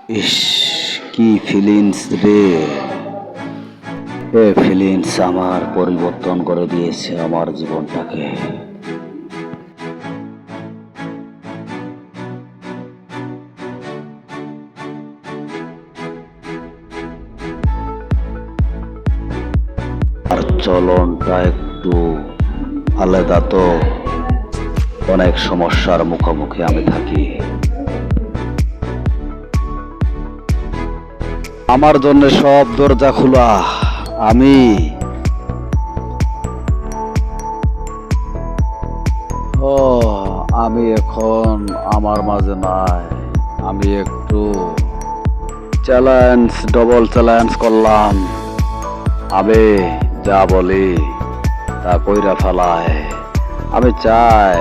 ইস, কি ফিলিংস রে! এ ফিলিংস আমার পরিবর্তন করে দিয়েছে আমার জীবনটাকে। আর চলনটা একটু আলাদা তো, অনেক সমস্যার মুখোমুখি আমি থাকি। আমার জন্য সব দরজা খোলা। আমি ও আমি এখন আমার মাঝে নাই। আমি একটু ডবল চ্যালেঞ্জ করলাম। আমি যা বলি তা কইরা ফেলায়। আমি চাই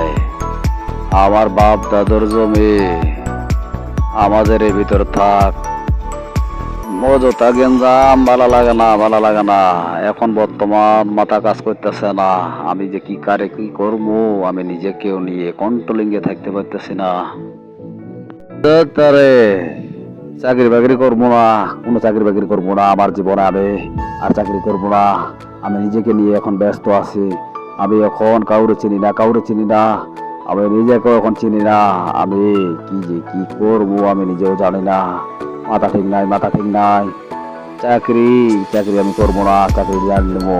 আমার বাপ দাদুর জমি আমাদের এর ভিতর থাক। মজুতা গেঞ্জাম ভালো লাগে না। এখন বর্তমান মাথা কাজ করতেছে না। আমি যে কি কারে কি করবো, আমি নিজেকেও নিয়ে কন্ট্রোলিং এ থাকতে পারতেছি না। তারে চাকরি বাকরি করবো না, কোনো চাকরি বাকরি করবো না আমার জীবনে। আমি আর চাকরি করবো না। আমি নিজেকে নিয়ে এখন ব্যস্ত আছি। আমি এখন কাউরে চিনি না। আমি নিজেকেও এখন চিনি না। আমি কি যে কি করবো আমি নিজেও জানি না। মাথা ঠিক নাই। চাকরি চাকরি আমি করবো না, চাকরি নেবো।